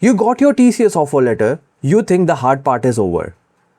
You got your TCS offer letter, you think the hard part is over.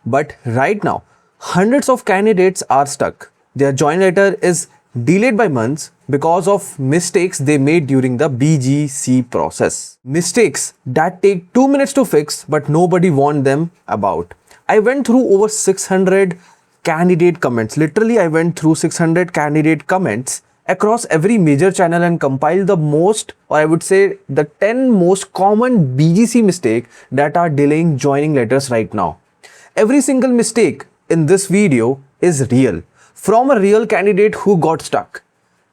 But right now, hundreds of candidates are stuck. Their join letter is delayed by months because of mistakes they made during the BGC process. Mistakes that take 2 minutes to fix but nobody warned them about. I went through over 600 candidate comments. Literally, I went through 600 candidate comments across every major channel and compiled the most, or I would say the 10 most common BGC mistake that are delaying joining letters right now. Every single mistake in this video is real, from a real candidate who got stuck.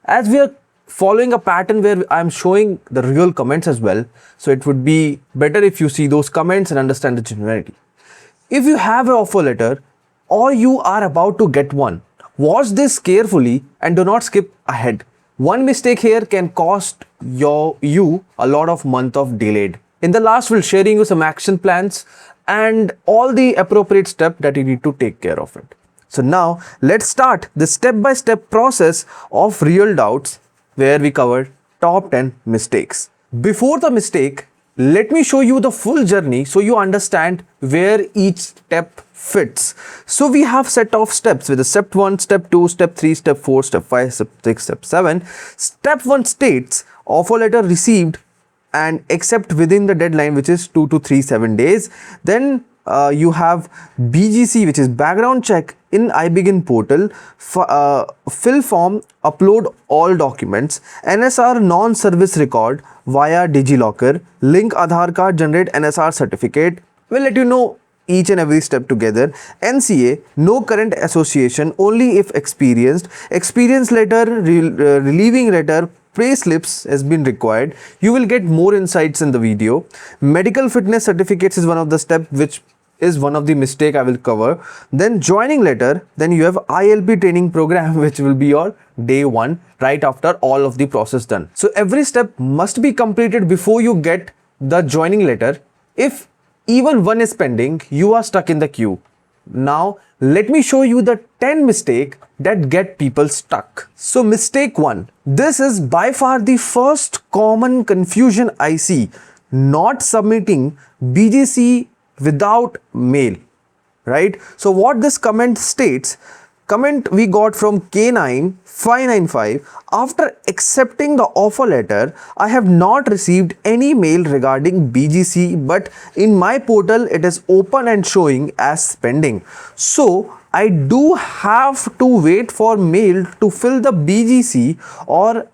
As we are following a pattern where I'm showing the real comments as well, so it would be better if you see those comments and understand the genuinity. If you have an offer letter or you are about to get one, watch this carefully and do not skip ahead. One mistake here can cost you a lot of month of delayed. In the last, we'll sharing you some action plans and all the appropriate steps that you need to take care of it. So now let's start the step-by-step process of real doubts where we covered top 10 mistakes. Before the mistake, let me show you the full journey so you understand where each step fits. So we have set of steps with the step 1, step 2, step 3, step 4, step 5, step 6, step 7. Step 1 states offer letter received and accept within the deadline, which is 2 to 7 days. Then you have BGC, which is background check in iBegin portal, fill form, upload all documents, NSR non-service record via DigiLocker, link Aadhaar card, generate NSR certificate. We'll let you know each and every step together. NCA, no current association, only if experienced. Experience letter, relieving letter, pay slips has been required. You will get more insights in the video. Medical fitness certificates is one of the steps, which is one of the mistake I will cover. Then joining letter, then you have ILP training program, which will be your day 1 right after all of the process done. So every step must be completed before you get the joining letter. If even one is pending, you are stuck in the queue. Now let me show you the 10 mistakes that get people stuck. So mistake 1, this is by far the first common confusion I see, not submitting BGC without mail, right? So what this comment states, comment we got from K9595, after accepting the offer letter, I have not received any mail regarding BGC, but in my portal it is open and showing as pending. So I do have to wait for mail to fill the BGC, or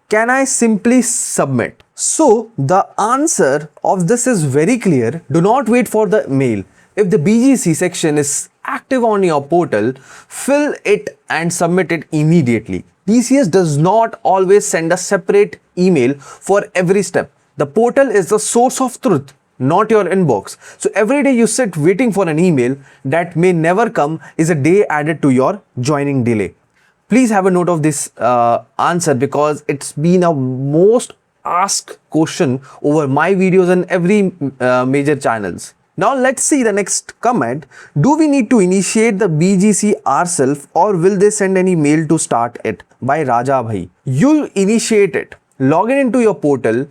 can I simply submit? So the answer of this is very clear. Do not wait for the mail. If the BGC section is active on your portal, fill it and submit it immediately. TCS does not always send a separate email for every step. The portal is the source of truth, not your inbox. So every day you sit waiting for an email that may never come is a day added to your joining delay. Please have a note of this answer, because it's been a most asked question over my videos and every major channels. Now let's see the next comment. Do we need to initiate the BGC ourselves, or will they send any mail to start it? By Raja Bhai. You'll initiate it. Log in into your portal.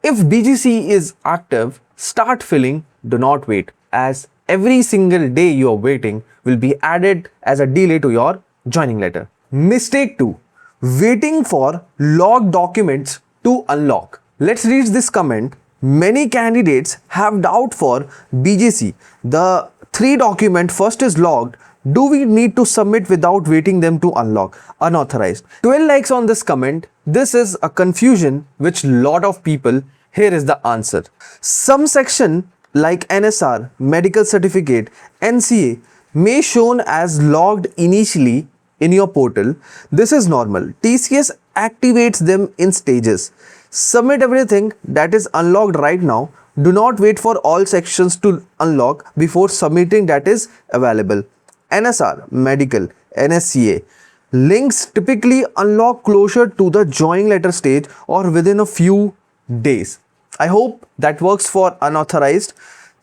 If BGC is active, start filling. Do not wait, as every single day you are waiting will be added as a delay to your joining letter. Mistake 2, waiting for logged documents to unlock. Let's read this comment. Many candidates have doubt for BGC. The 3 document first is logged. Do we need to submit without waiting them to unlock? Unauthorized. 12 likes on this comment. This is a confusion which lot of people. Here is the answer. Some section like NSR, medical certificate, NCA may shown as logged initially in your portal. This is normal. TCS activates them in stages. Submit everything that is unlocked right now. Do not wait for all sections to unlock before submitting that is available. NSR, medical, NSCA. Links typically unlock closer to the joining letter stage or within a few days. I hope that works for unauthorized.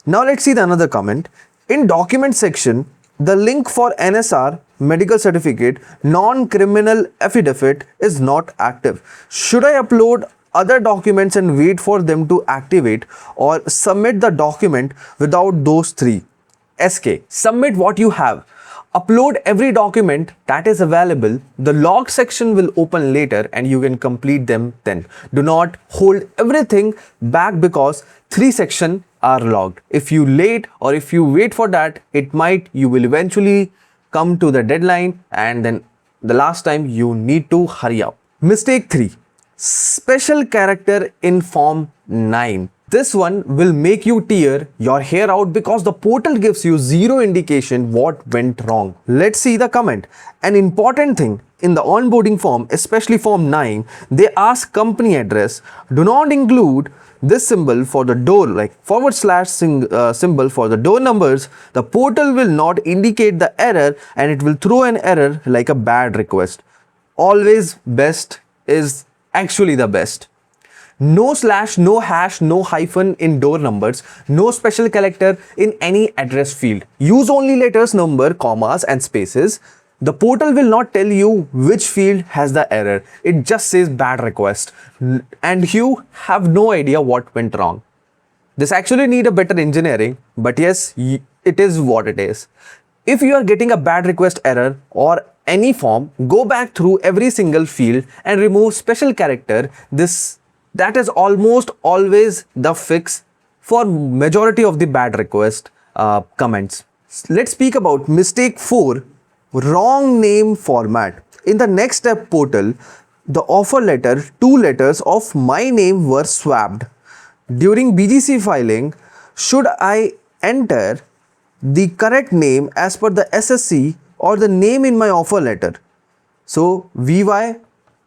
Now let's see the another comment. In document section, the link for NSR, medical certificate, non-criminal affidavit is not active. Should I upload other documents and wait for them to activate, or submit the document without those three. SK, submit what you have. Upload every document that is available. The log section will open later and you can complete them then. Do not hold everything back because 3 sections are logged. If you late or if you wait for that, you will eventually come to the deadline, and then the last time you need to hurry up. Mistake 3. Special character in form 9. This one will make you tear your hair out because the portal gives you zero indication what went wrong. Let's see the comment. An important thing in the onboarding form, especially form 9, they ask company address. Do not include this symbol for the door, like / symbol for the door numbers. The portal will not indicate the error and it will throw an error like a bad request. Always best is actually the best. No slash, no hash, no hyphen in door numbers, no special character in any address field. Use only letters, number, commas and spaces. The portal will not tell you which field has the error. It just says bad request and you have no idea what went wrong. This actually need a better engineering, but yes, it is what it is. If you are getting a bad request error or any form, go back through every single field and remove special character. That is almost always the fix for majority of the bad request comments. Let's speak about mistake 4, wrong name format. In the next step portal, the offer letter, 2 letters of my name were swapped. During BGC filing, should I enter the correct name as per the SSC or the name in my offer letter? So VY,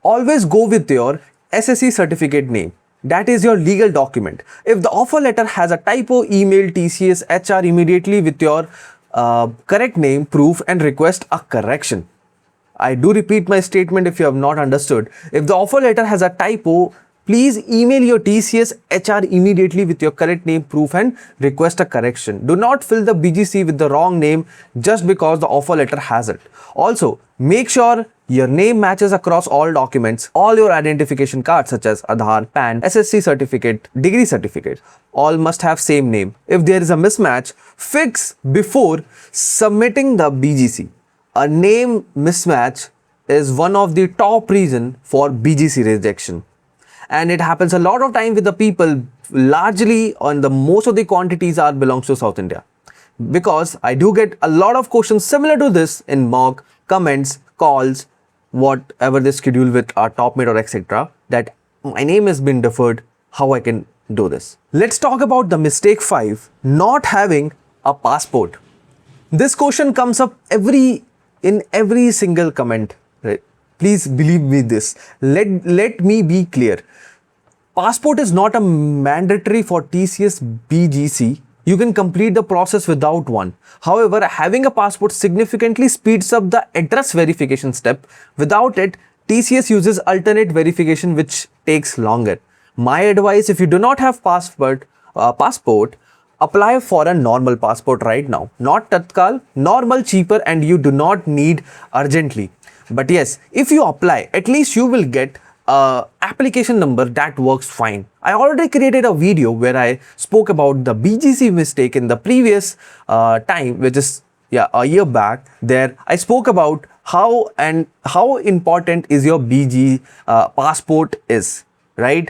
always go with your SSC certificate name. That is your legal document. If the offer letter has a typo, email TCS HR immediately with your correct name, proof and request a correction. I do repeat my statement if you have not understood. If the offer letter has a typo, please email your TCS HR immediately with your correct name, proof and request a correction. Do not fill the BGC with the wrong name just because the offer letter has it. Also, make sure your name matches across all documents. All your identification cards such as Aadhaar, PAN, SSC certificate, degree certificate, all must have same name. If there is a mismatch, fix before submitting the BGC. A name mismatch is one of the top reason for BGC rejection. And it happens a lot of time with the people, largely on the most of the quantities are belongs to South India. Because I do get a lot of questions similar to this in mock, comments, calls, whatever they schedule with our top mate or etc. that my name has been deferred, how I can do this. Let's talk about the mistake 5, not having a passport. This question comes up in every single comment. Right? Please believe me this. Let me be clear. Passport is not a mandatory for TCS BGC. You can complete the process without one. However, having a passport significantly speeds up the address verification step. Without it, TCS uses alternate verification which takes longer. My advice, if you do not have passport, apply for a normal passport right now. Not Tatkal, normal, cheaper and you do not need urgently. But yes, if you apply, at least you will get application number that works fine. I already created a video where I spoke about the BGC mistake in the previous time, which is a year back. There I spoke about how important is your BG passport is, right?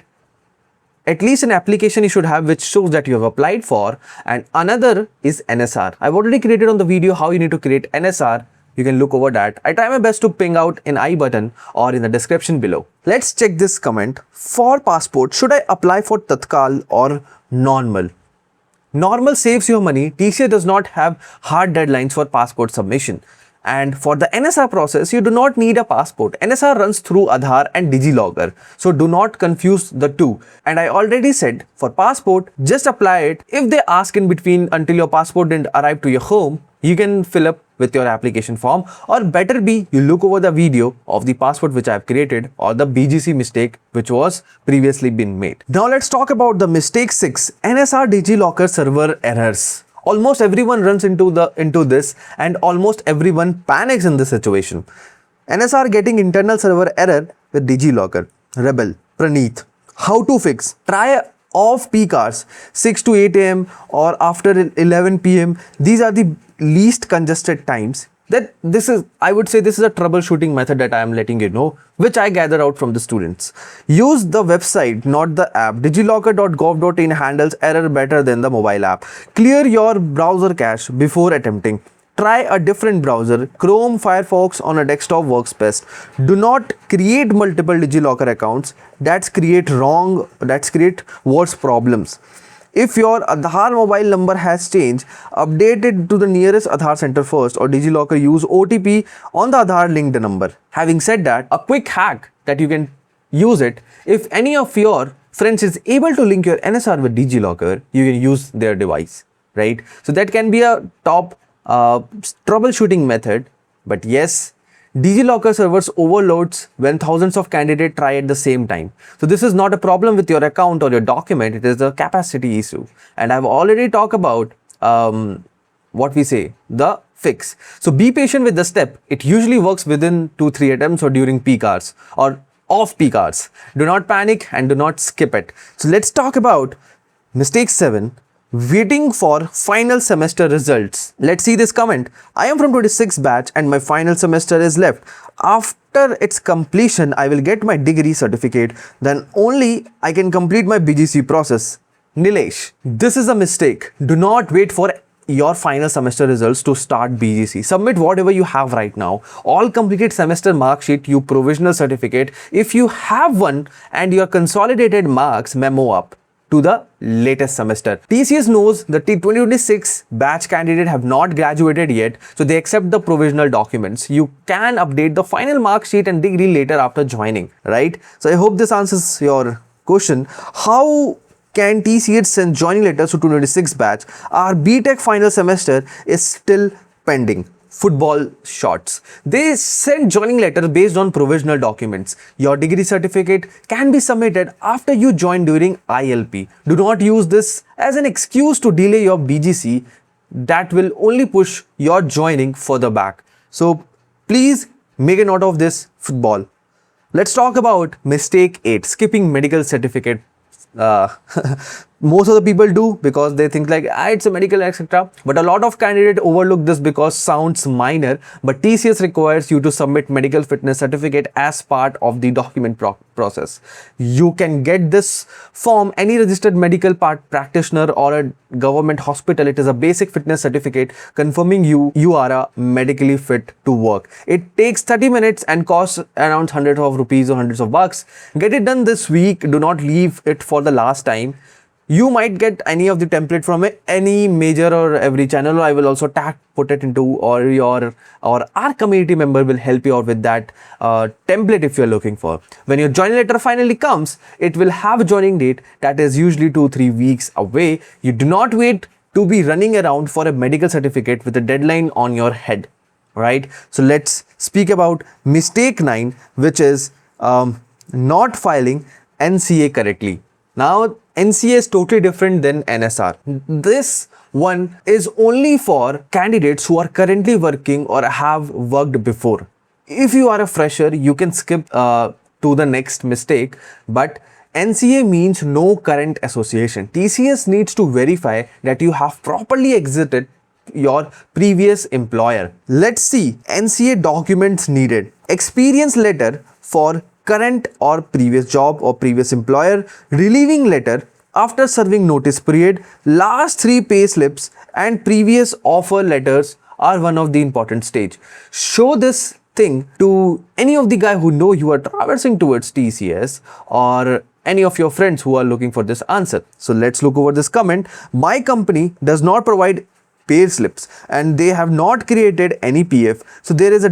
At least an application you should have which shows that you have applied for, and another is NSR. I've already created on the video how you need to create NSR. You can look over that. I try my best to ping out in I button or in the description below. Let's check this comment. For passport, should I apply for Tatkal or normal? Normal saves your money. TCS does not have hard deadlines for passport submission. And for the NSR process, you do not need a passport. NSR runs through Aadhaar and DigiLocker. So do not confuse the two. And I already said for passport, just apply it. If they ask in between until your passport didn't arrive to your home, you can fill up with your application form, or better be you look over the video of the passport which I have created or the BGC mistake which was previously been made. Now let's talk about the mistake 6, NSR DigiLocker server errors. Almost everyone runs into this and almost everyone panics in this situation. NSR getting internal server error with DigiLocker. Rebel, Praneeth. How to fix? Try off peak hours, 6 to 8 a.m. or after 11 p.m. These are the least congested times. That this is, I would say, this is a troubleshooting method that I am letting you know, which I gather out from the students. Use the website, not the app. DigiLocker.gov.in handles error better than the mobile app. Clear your browser cache before attempting. Try a different browser. Chrome, Firefox on a desktop works best. Do not create multiple DigiLocker accounts. That's create worse problems. If your Aadhaar mobile number has changed, update it to the nearest Aadhaar center first, or DigiLocker use OTP on the Aadhaar linked number. Having said that, a quick hack that you can use it, if any of your friends is able to link your NSR with DigiLocker, you can use their device, right? So that can be a top troubleshooting method. But yes, DigiLocker servers overloads when thousands of candidates try at the same time. So this is not a problem with your account or your document, it is a capacity issue. And I've already talked about the fix. So be patient with the step. It usually works within 2-3 attempts or during peak hours or off peak hours. Do not panic and do not skip it. So let's talk about mistake 7. Waiting for final semester results. Let's see this comment. I am from 26 batch and my final semester is left. After its completion, I will get my degree certificate. Then only I can complete my BGC process. Nilesh, this is a mistake. Do not wait for your final semester results to start BGC. Submit whatever you have right now. All completed semester mark sheet, you provisional certificate, if you have one, and your consolidated marks memo up to the latest semester. TCS knows the 2026 batch candidate have not graduated yet, so they accept the provisional documents. You can update the final mark sheet and degree later after joining, right? So I hope this answers your question. How can TCS send joining letters to 2026 batch? Our BTech final semester is still pending. Football shots. They send joining letter based on provisional documents. Your degree certificate can be submitted after you join during ILP. Do not use this as an excuse to delay your BGC. That will only push your joining further back. So please make a note of this. Football. Let's talk about mistake 8, skipping medical certificate. Most of the people do because they think like it's a medical etc, but a lot of candidates overlook this because sounds minor, but TCS requires you to submit medical fitness certificate as part of the document process. You can get this from any registered medical practitioner or a government hospital. It is a basic fitness certificate confirming you are a medically fit to work. It takes 30 minutes and costs around hundreds of rupees or hundreds of bucks. Get it done this week. Do not leave it for the last time. You might get any of the template from any major or every channel. I will also put it into, or our community member will help you out with that template if you're looking for. When your joining letter finally comes, it will have a joining date that is usually 2-3 weeks away. You do not wait to be running around for a medical certificate with a deadline on your head, right? So let's speak about mistake 9, which is not filing NCA correctly. Now, NCA is totally different than NSR. This one is only for candidates who are currently working or have worked before. If you are a fresher, you can skip to the next mistake, but NCA means no current association. TCS needs to verify that you have properly exited your previous employer. Let's see NCA documents needed. Experience letter for current or previous job or previous employer, relieving letter after serving notice period, last 3 pay slips and previous offer letters are one of the important stage. Show this thing to any of the guy who know you are traversing towards TCS or any of your friends who are looking for this answer. So let's look over this comment. My company does not provide pay slips and they have not created any PF. So there is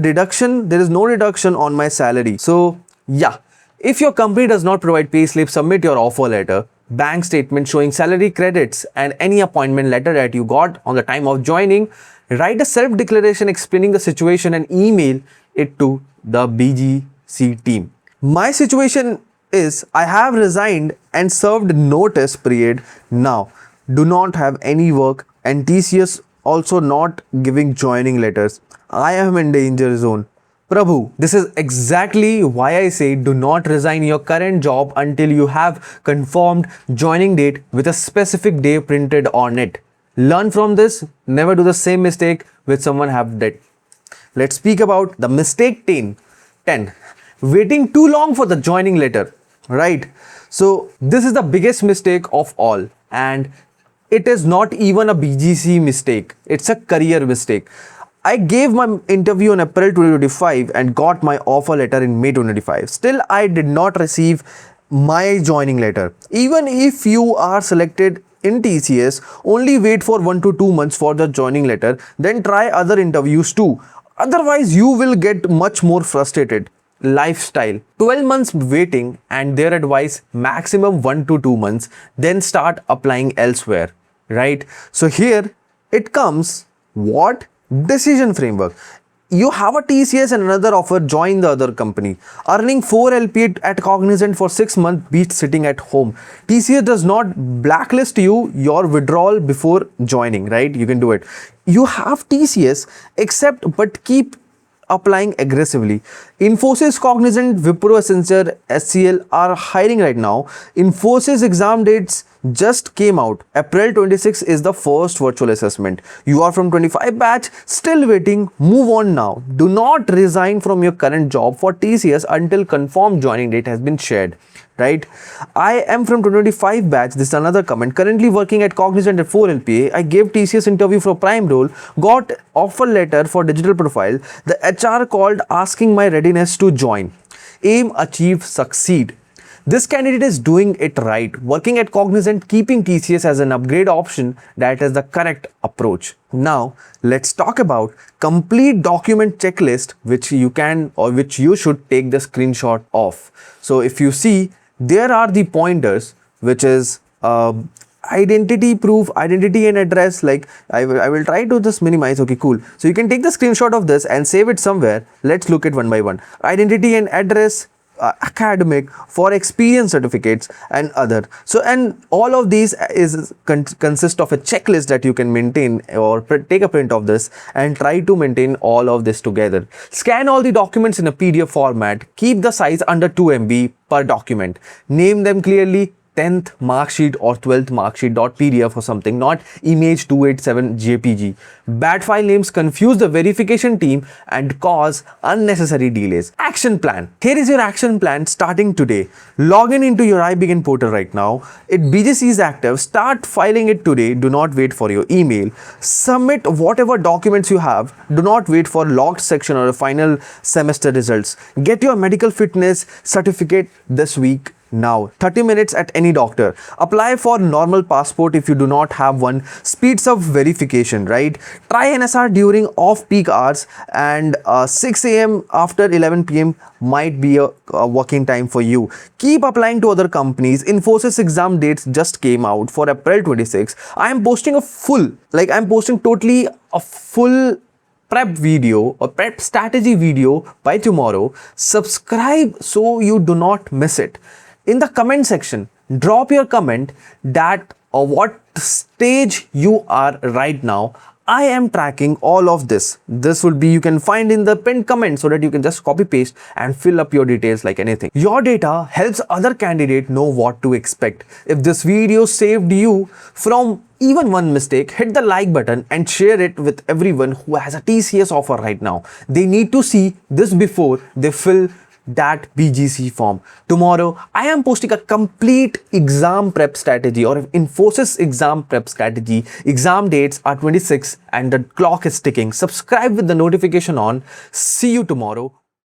no deduction on my salary. So yeah, if your company does not provide pay slip, submit your offer letter, bank statement showing salary credits and any appointment letter that you got on the time of joining. Write a self-declaration explaining the situation and email it to the BGC team. My situation is I have resigned and served notice period now. Do not have any work and TCS also not giving joining letters. I am in danger zone. Prabhu, this is exactly why I say do not resign your current job until you have confirmed joining date with a specific day printed on it. Learn from this, never do the same mistake which someone have did. Let's speak about the mistake 10. Waiting too long for the joining letter, right? So this is the biggest mistake of all, and it is not even a BGC mistake. It's a career mistake. I gave my interview in April 2025 and got my offer letter in May 2025. Still, I did not receive my joining letter. Even if you are selected in TCS, only wait for 1 to 2 months for the joining letter, then try other interviews too. Otherwise, you will get much more frustrated. Lifestyle 12 months waiting, and their advice maximum 1 to 2 months, then start applying elsewhere, right? So here it comes, what? Decision framework. You have a TCS and another offer, join the other company. Earning 4 LP at Cognizant for 6 months beats sitting at home. TCS does not blacklist you, your withdrawal before joining, right? You can do it. You have TCS, accept but keep applying aggressively. Infosys, Cognizant, Wipro, Accenture, SCL are hiring right now. Infosys exam dates just came out. April 26 is the first virtual assessment. You are from 25 batch, still waiting. Move on now. Do not resign from your current job for TCS until confirmed joining date has been shared. Right? I am from 2025 batch. This is another comment. Currently working at Cognizant at 4 LPA. I gave TCS interview for prime role. Got offer letter for digital profile. The HR called asking my readiness to join. Aim, achieve, succeed. This candidate is doing it right. Working at Cognizant, keeping TCS as an upgrade option, that is the correct approach. Now, let's talk about complete document checklist, which you can or which you should take the screenshot of. So if you see, there are the pointers, which is identity proof, identity and address. Like I will try to just minimize. Okay, cool. So you can take the screenshot of this and save it somewhere. Let's look at one by one. Identity and address, academic, for experience certificates and other. So, and all of these is consist of a checklist that you can maintain, or take a print of this and try to maintain all of this together. Scan all the documents in a PDF format. Keep the size under 2 MB per document. Name them clearly. 10th mark sheet or 12th mark sheet .pdf or something, not image 287 jpg. Bad file names confuse the verification team and cause unnecessary delays. Action plan. Here is your action plan starting today. Log in into your iBegin portal right now. BGC is active. Start filing it today. Do not wait for your email. Submit whatever documents you have. Do not wait for logged section or final semester results. Get your medical fitness certificate this week. Now, 30 minutes at any doctor. Apply for normal passport if you do not have one. Speeds up verification, right? Try NSR during off-peak hours, and 6 AM after 11 PM might be a working time for you. Keep applying to other companies. Infosys exam dates just came out for April 26. I am posting a full, totally a full prep video or prep strategy video by tomorrow. Subscribe so you do not miss it. In the comment section, drop your comment that what stage you are right now. I am tracking all of this. This will be, you can find in the pinned comment, so that you can just copy paste and fill up your details like anything. Your data helps other candidate know what to expect. If this video saved you from even one mistake, hit the like button and share it with everyone who has a TCS offer right now. They need to see this before they fill that BGC form. Tomorrow, I am posting a complete exam prep strategy, or Infosys exam prep strategy. Exam dates are 26 and the clock is ticking. Subscribe with the notification on. See you tomorrow.